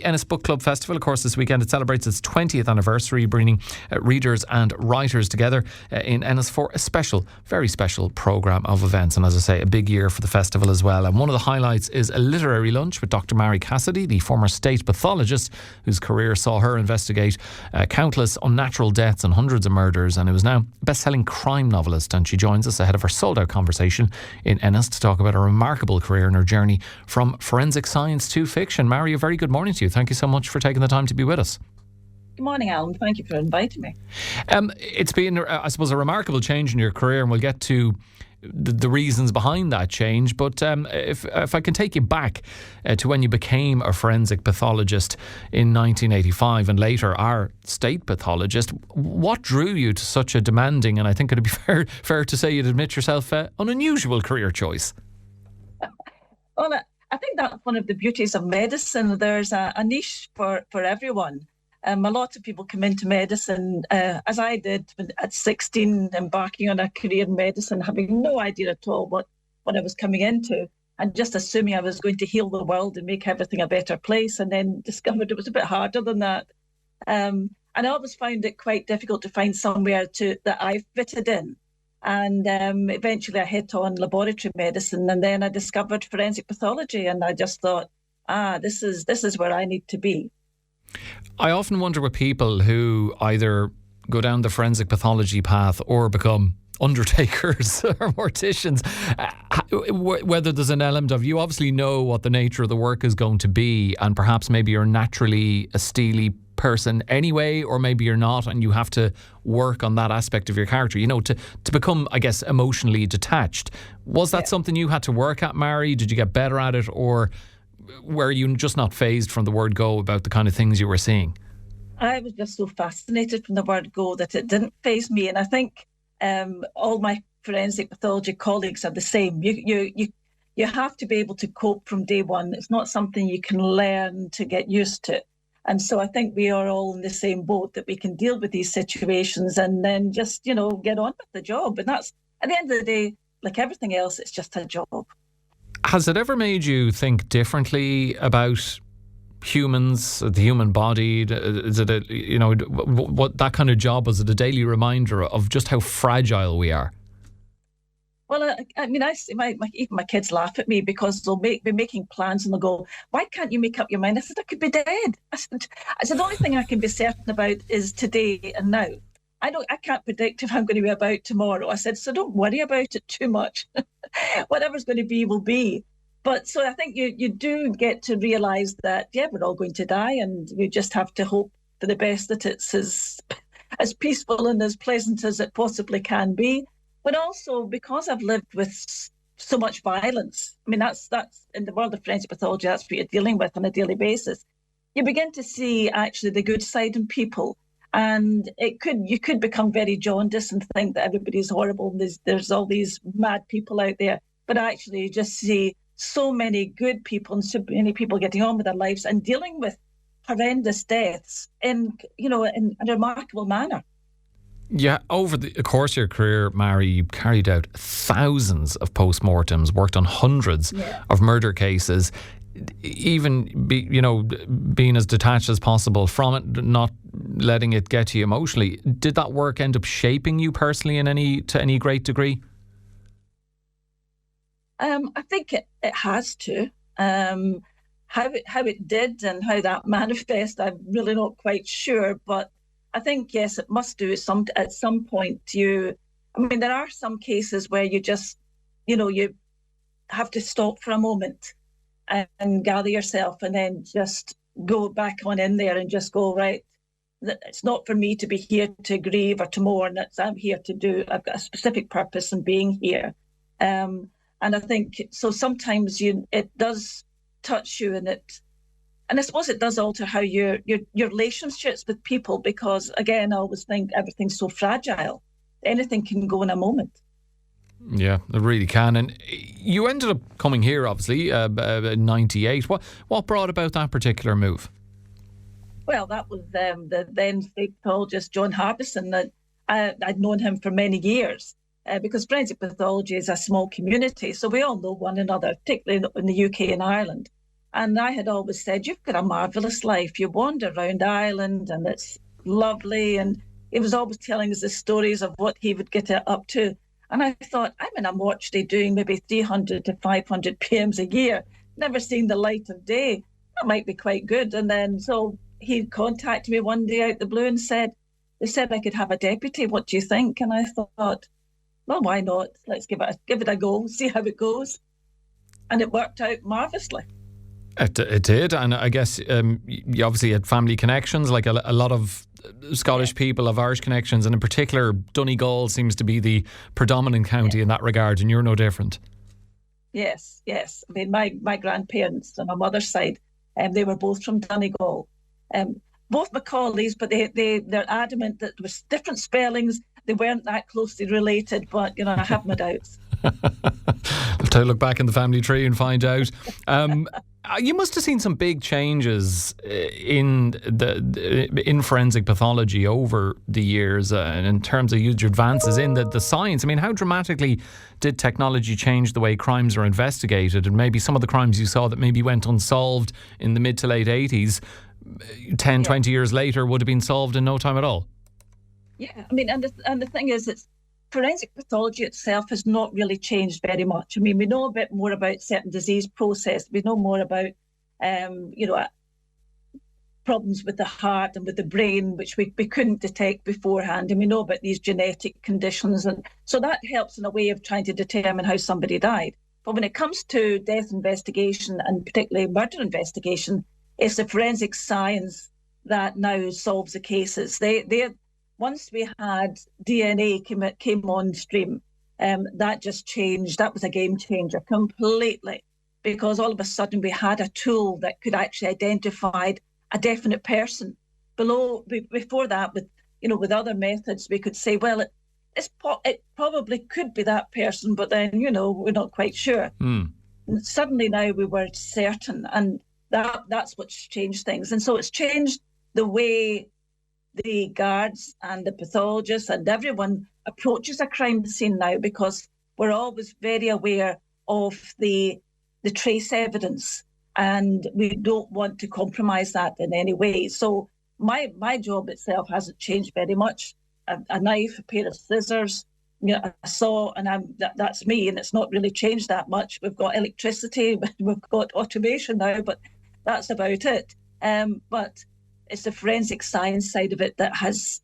Ennis Book Club Festival. Of course, this weekend it celebrates its 20th anniversary, bringing readers and writers together in Ennis for a special, very special programme of events. And as I say, a big year for the festival as well. And one of the highlights is a literary lunch with Dr Marie Cassidy, the former State Pathologist, whose career saw her investigate countless unnatural deaths and hundreds of murders, and who is now a best-selling crime novelist. And she joins us ahead of her sold-out conversation in Ennis to talk about a remarkable career and her journey from forensic science to fiction. Marie, a very good morning to you. Thank you so much for taking the time to be with us. Good morning, Alan. Thank you for inviting me. It's been, I suppose, a remarkable change in your career, and we'll get to the reasons behind that change. But if I can take you back to when you became a forensic pathologist in 1985 and later our state pathologist, what drew you to such a demanding, and I think it would be fair to say you'd admit yourself, an unusual career choice? Well, I think that's one of the beauties of medicine. There's a niche for everyone. A lot of people come into medicine, as I did at 16, embarking on a career in medicine, having no idea at all what I was coming into, and just assuming I was going to heal the world and make everything a better place, and then discovered it was a bit harder than that. And I always found it quite difficult to find somewhere that I fitted in. And eventually I hit on laboratory medicine, and then I discovered forensic pathology, and I just thought, this is where I need to be. I often wonder with people who either go down the forensic pathology path or become undertakers or morticians, whether there's an element of, you obviously know what the nature of the work is going to be, and perhaps maybe you're naturally a steely person anyway, or maybe you're not, and you have to work on that aspect of your character, to become, I guess, emotionally detached. Was that something you had to work at, Marie? Did you get better at it, or were you just not fazed from the word go about the kind of things you were seeing? I was just so fascinated from the word go that it didn't faze me, and I think all my forensic pathology colleagues are the same. You have to be able to cope from day one. It's not something you can learn to get used to. And so I think we are all in the same boat, that we can deal with these situations and then just, get on with the job. And that's, at the end of the day, like everything else, it's just a job. Has it ever made you think differently about humans, the human body? Is it what that kind of job, was it a daily reminder of just how fragile we are? Well, I see even my kids laugh at me because they'll be making plans and they'll go, "Why can't you make up your mind?" I said, "I could be dead." I said, the only thing I can be certain about is today and now. I can't predict if I'm going to be about tomorrow. I said, so don't worry about it too much. Whatever's going to be will be. But so I think you do get to realise that, we're all going to die, and you just have to hope for the best, that it's as peaceful and as pleasant as it possibly can be. But also, because I've lived with so much violence, that's in the world of forensic pathology, that's what you're dealing with on a daily basis. You begin to see actually the good side in people. And you could become very jaundiced and think that everybody's horrible and there's all these mad people out there. But actually, you just see so many good people and so many people getting on with their lives and dealing with horrendous deaths in a remarkable manner. Yeah, over the course of your career, Marie, you carried out thousands of post-mortems, worked on hundreds of murder cases. Even being as detached as possible from it, not letting it get to you emotionally. Did that work end up shaping you personally to any great degree? I think it has to. How it did and how that manifests, I'm really not quite sure. But I think, yes, it must do at some point. There are some cases where you just, you have to stop for a moment and gather yourself, and then just go back on in there and just go, right, it's not for me to be here to grieve or to mourn. I'm here I've got a specific purpose in being here. And I think, so sometimes it does touch you, and I suppose it does alter how your relationships with people, because again, I always think everything's so fragile. Anything can go in a moment. Yeah, it really can. And you ended up coming here, obviously, in 98. What brought about that particular move? Well, that was the then State Pathologist, John Harbison. That I'd known him for many years, because forensic pathology is a small community, so we all know one another, particularly in the UK and Ireland. And I had always said, you've got a marvellous life. You wander around Ireland and it's lovely. And he was always telling us the stories of what he would get up to. And I thought, I'm actually doing maybe 300 to 500 PMs a year, never seen the light of day. That might be quite good. And then so he contacted me one day out the blue and they said I could have a deputy. What do you think? And I thought, well, why not? Let's give it a go, see how it goes. And it worked out marvellously. It did, and I guess you obviously had family connections, like a lot of Scottish people have Irish connections, and in particular Donegal seems to be the predominant county in that regard, and you're no different. Yes. I mean, my grandparents on my mother's side, they were both from Donegal. Both Macaulays, but they're adamant that there was different spellings. They weren't that closely related, but I have my doubts. Have to look back in the family tree and find out. You must have seen some big changes in forensic pathology over the years, and in terms of huge advances in the science. I mean, how dramatically did technology change the way crimes are investigated? And maybe some of the crimes you saw that maybe went unsolved in the mid to late 80s, 10, 20 years later would have been solved in no time at all. Yeah, I mean, and the thing is, it's forensic pathology itself has not really changed very much. I mean, we know a bit more about certain disease process. We know more about, problems with the heart and with the brain, which we couldn't detect beforehand. And we know about these genetic conditions. And so that helps in a way of trying to determine how somebody died. But when it comes to death investigation, and particularly murder investigation, it's the forensic science that now solves the cases. Once we had DNA came on stream, that just changed. That was a game changer completely, because all of a sudden we had a tool that could actually identify a definite person. Before that, with other methods, we could say, well, it probably could be that person, but then we're not quite sure. Suddenly now we were certain, and that's what's changed things. And so it's changed the way the guards and the pathologists and everyone approaches a crime scene now, because we're always very aware of the trace evidence, and we don't want to compromise that in any way. So my job itself hasn't changed very much. A knife, a pair of scissors, a saw, and that's me, and it's not really changed that much. We've got electricity, we've got automation now, but that's about it. But it's the forensic science side of it that has,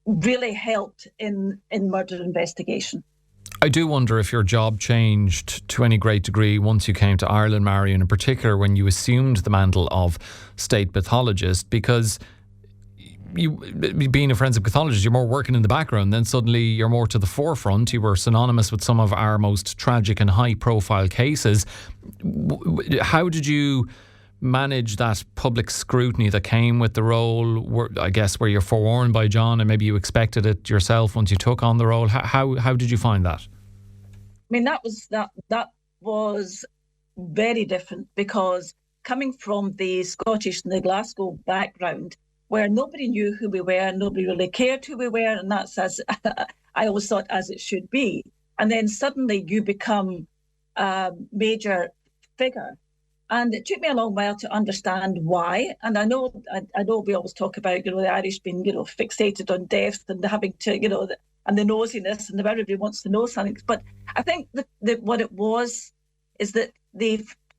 really helped in murder investigation. I do wonder if your job changed to any great degree once you came to Ireland, Marion, in particular when you assumed the mantle of State Pathologist, because you, being a forensic pathologist, you're more working in the background, then suddenly you're more to the forefront. You were synonymous with some of our most tragic and high-profile cases. How did you manage that public scrutiny that came with the role? I guess were you forewarned by John, and maybe you expected it yourself once you took on the role? How did you find that? I mean, that was very different, because coming from the Scottish and the Glasgow background, where nobody knew who we were, nobody really cared who we were, and that's as I always thought as it should be. And then suddenly you become a major figure. And it took me a long while to understand why. And I know we always talk about, the Irish being, fixated on death and having to, and the nosiness, and everybody wants to know something. But I think that what it was is that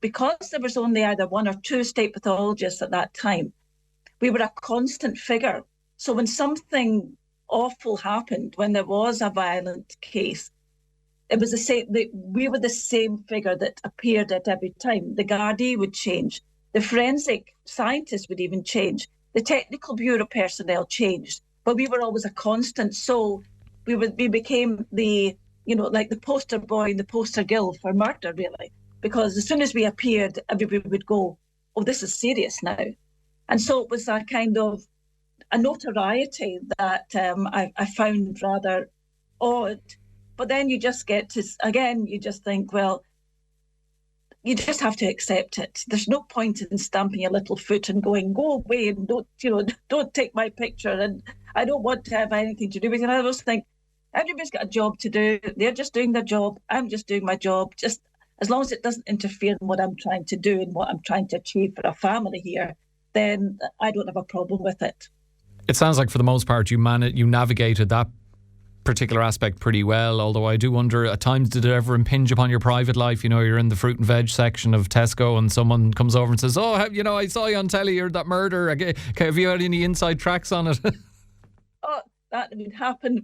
because there was only either one or two state pathologists at that time, we were a constant figure. So when something awful happened, when there was a violent case, it was the same. We were the same figure that appeared at every time. The Gardaí would change. The forensic scientists would even change. The technical bureau personnel changed, but we were always a constant. So we became like the poster boy and the poster girl for murder, really, because as soon as we appeared, everybody would go, "Oh, this is serious now." And so it was a kind of a notoriety that I found rather odd. But then you just get to, again, you just think, well, you just have to accept it. There's no point in stamping your little foot and going, "Go away and don't take my picture, and I don't want to have anything to do with it." And I always think, everybody's got a job to do. They're just doing their job. I'm just doing my job. as long as it doesn't interfere in what I'm trying to do and what I'm trying to achieve for a family here, then I don't have a problem with it. It sounds like for the most part you navigated that particular aspect pretty well, although I do wonder at times, did it ever impinge upon your private life? You know, you're in the fruit and veg section of Tesco and someone comes over and says, oh, I saw you on telly, you're that murder. Okay, have you had any inside tracks on it? Oh, that would happen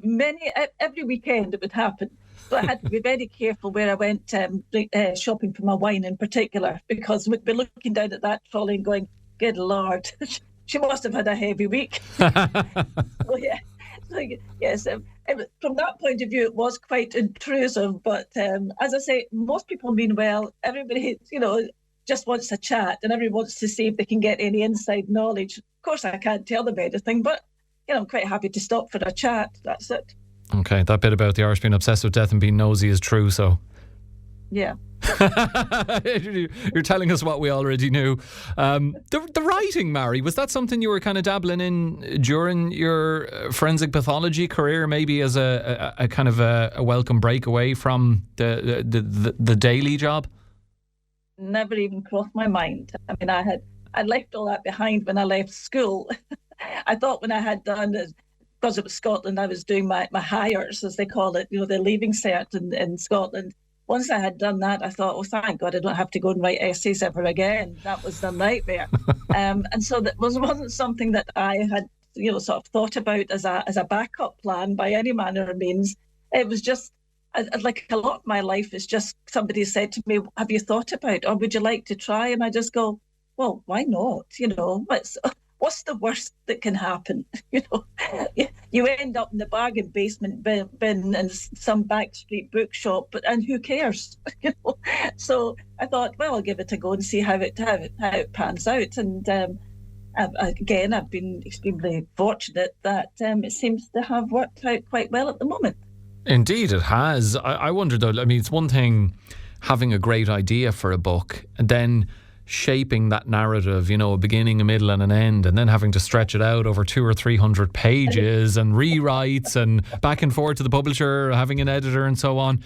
every weekend. It would happen. So I had to be very careful where I went shopping for my wine in particular, because we'd be looking down at that trolley and going, good Lord, she must have had a heavy week. So, yeah. So, yes, from that point of view, it was quite intrusive. But as I say, most people mean well. Everybody, just wants a chat, and everyone wants to see if they can get any inside knowledge. Of course, I can't tell them anything, but I'm quite happy to stop for a chat. That's it. Okay, that bit about the Irish being obsessed with death and being nosy is true. So, yeah. You're telling us what we already knew. The writing, Mary, was that something you were kind of dabbling in during your forensic pathology career, maybe as a kind of a welcome break away from the daily job? Never even crossed my mind. I mean, I left all that behind when I left school. I thought when I had done, because it was Scotland, I was doing my hires, as they call it, the leaving cert in Scotland. Once I had done that, I thought, oh, thank God I don't have to go and write essays ever again. That was a nightmare. And so that wasn't something that I had, sort of thought about as a backup plan by any manner of means. It was just, like a lot of my life is just somebody said to me, have you thought about, or would you like to try? And I just go, well, why not? What's the worst that can happen? You end up in the bargain basement bin in some backstreet bookshop, and who cares? So I thought, well, I'll give it a go and see how it pans out. And again, I've been extremely fortunate that it seems to have worked out quite well at the moment. Indeed, it has. I wonder though. I mean, it's one thing having a great idea for a book, and then shaping that narrative, a beginning, a middle and an end, and then having to stretch it out over 200 or 300 pages and rewrites and back and forth to the publisher, having an editor and so on.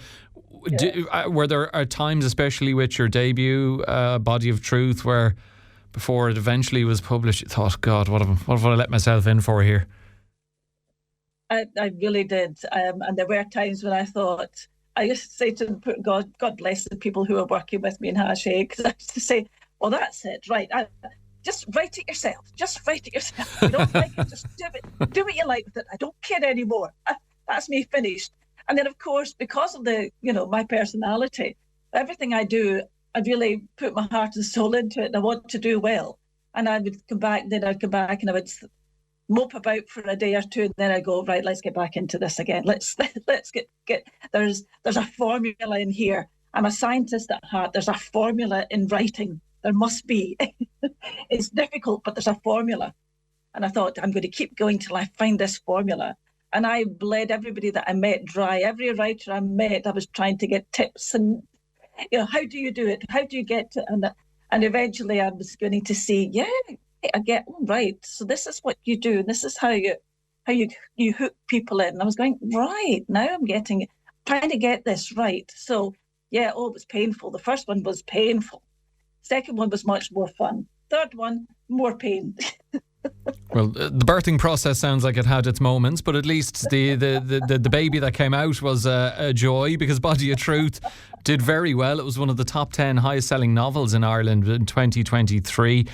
Yeah. Were there times, especially with your debut, Body of Truth, where before it eventually was published, you thought, God, what have I let myself in for here? I really did. And there were times when I thought, I used to say to God bless the people who are working with me in Hache, because I used to say, well, that's it, right? Just write it yourself. Just write it yourself. If you don't like it, just do it. Do what you like with it. I don't care anymore. That's me finished. And then, of course, because of my personality, everything I do, I really put my heart and soul into it, and I want to do well. And I would come back, and I would mope about for a day or two, and then I go, right, let's get back into this again. Let's get there's a formula in here. I'm a scientist at heart. There's a formula in writing. There must be. It's difficult, but there's a formula. And I thought, I'm going to keep going till I find this formula. And I bled everybody that I met dry. Every writer I met, I was trying to get tips and, how do you do it? How do you get to it? And eventually I was beginning to see, I get right. So this is what you do. This is how you hook people in. And I was going, right, now I'm trying to get this right. So it was painful. The first one was painful. Second one was much more fun. Third one, more pain. Well, the birthing process sounds like it had its moments, but at least the baby that came out was a joy, because Body of Truth did very well. It was one of the top 10 highest selling novels in Ireland in 2023.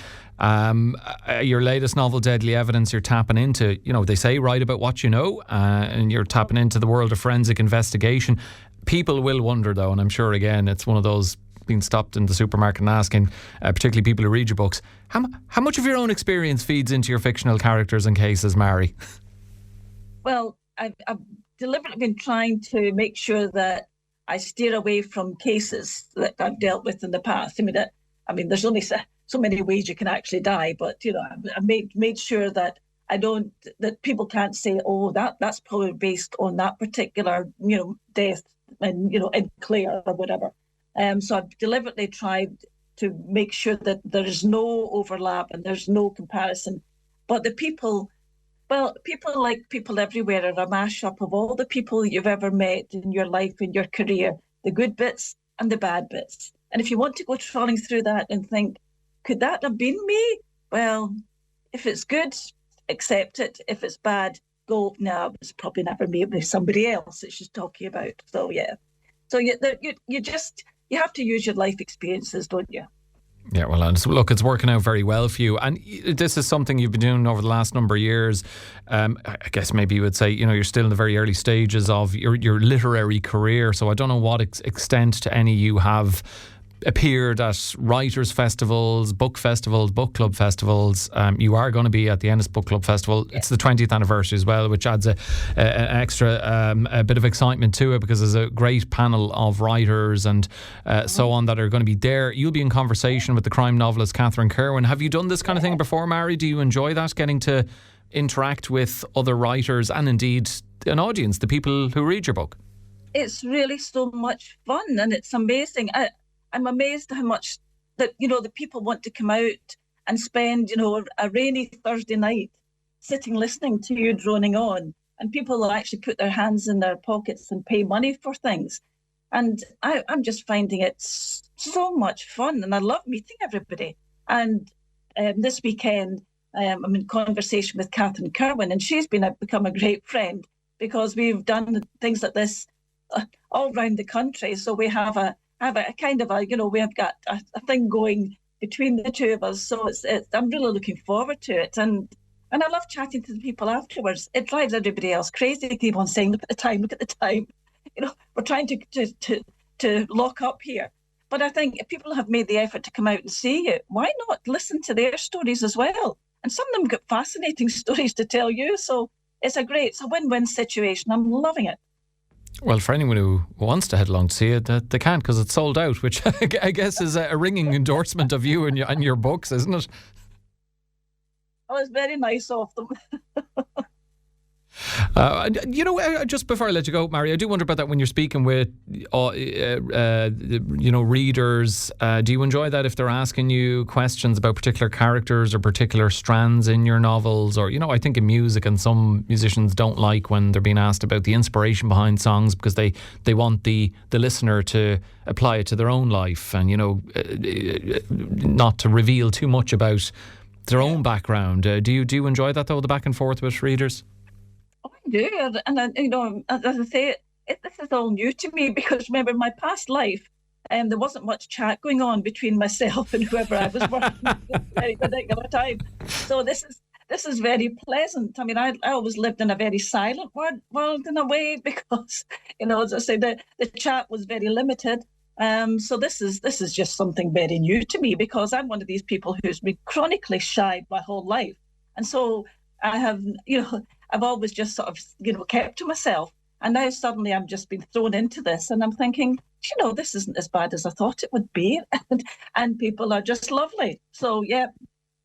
Your latest novel, Deadly Evidence, you're tapping into, they say write about what you know, and you're tapping into the world of forensic investigation. People will wonder though, and I'm sure again it's one of those being stopped in the supermarket and asking, particularly people who read your books, how much of your own experience feeds into your fictional characters and cases, Mary? Well, I've deliberately been trying to make sure that I steer away from cases that I've dealt with in the past. I mean, there's only so many ways you can actually die, but I made sure that that people can't say, oh, that's probably based on that particular death and in Clare or whatever. So I've deliberately tried to make sure that there is no overlap and there's no comparison. But the people, like people everywhere, are a mashup of all the people you've ever met in your life, in your career, the good bits and the bad bits. And if you want to go trawling through that and think, could that have been me? Well, if it's good, accept it. If it's bad, go, no, it's probably never me. It was somebody else that she's talking about. So, yeah. So you have to use your life experiences, don't you? Yeah, well, and look, it's working out very well for you. And this is something you've been doing over the last number of years. I guess maybe you would say, you're still in the very early stages of your literary career. So I don't know what extent to any you have appeared at writers' festivals, book club festivals. You are going to be at the Ennis Book Club Festival. Yeah. It's the 20th anniversary as well, which adds an extra a bit of excitement to it, because there's a great panel of writers and so on that are going to be there. You'll be in conversation with the crime novelist Catherine Kerwin. Have you done this kind of thing before, Mary? Do you enjoy that, getting to interact with other writers and indeed an audience, the people who read your book? It's really so much fun, and it's amazing. I'm amazed how much that, the people want to come out and spend, a rainy Thursday night sitting listening to you droning on. And people will actually put their hands in their pockets and pay money for things. And I'm just finding it so much fun. And I love meeting everybody. And this weekend, I'm in conversation with Catherine Kerwin, and she's become a great friend, because we've done things like this all around the country. So we have a kind of we have got a thing going between the two of us. So I'm really looking forward to it. And I love chatting to the people afterwards. It drives everybody else crazy to keep on saying, look at the time. We're trying to lock up here. But I think if people have made the effort to come out and see it, why not listen to their stories as well? And some of them got fascinating stories to tell you. So it's a win-win situation. I'm loving it. Well, for anyone who wants to head along to see it, they can't, because it's sold out, which I guess is a ringing endorsement of you and your books, isn't it? Oh, it's very nice of them. Just before I let you go, Mary, I do wonder about that when you're speaking with, readers. Do you enjoy that if they're asking you questions about particular characters or particular strands in your novels? Or, I think in music, and some musicians don't like when they're being asked about the inspiration behind songs, because they want the listener to apply it to their own life and, not to reveal too much about their own background. Do you enjoy that, though, the back and forth with readers? I do, and as I say, this is all new to me, because remember, in my past life, there wasn't much chat going on between myself and whoever I was working with at any particular time. So this is very pleasant. I mean, I always lived in a very silent world in a way, because as I say, the chat was very limited. So this is just something very new to me, because I'm one of these people who's been chronically shy my whole life, and so I have I've always just sort of, kept to myself. And now suddenly I'm just being thrown into this, and I'm thinking, this isn't as bad as I thought it would be. And people are just lovely. So, yeah,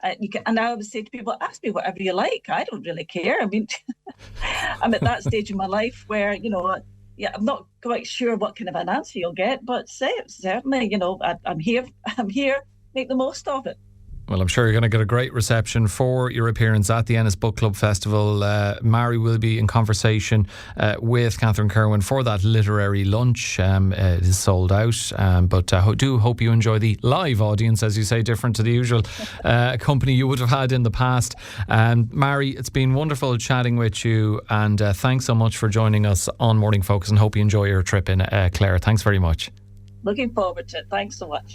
and I always say to people, ask me whatever you like. I don't really care. I mean, I'm at that stage in my life where, I'm not quite sure what kind of an answer you'll get, but say it, certainly, I'm here, make the most of it. Well, I'm sure you're going to get a great reception for your appearance at the Ennis Book Club Festival. Mary will be in conversation with Catherine Kerwin for that literary lunch. It is sold out, but do hope you enjoy the live audience, as you say, different to the usual company you would have had in the past. Mary, it's been wonderful chatting with you, and thanks so much for joining us on Morning Focus, and hope you enjoy your trip in Clare. Thanks very much. Looking forward to it. Thanks so much.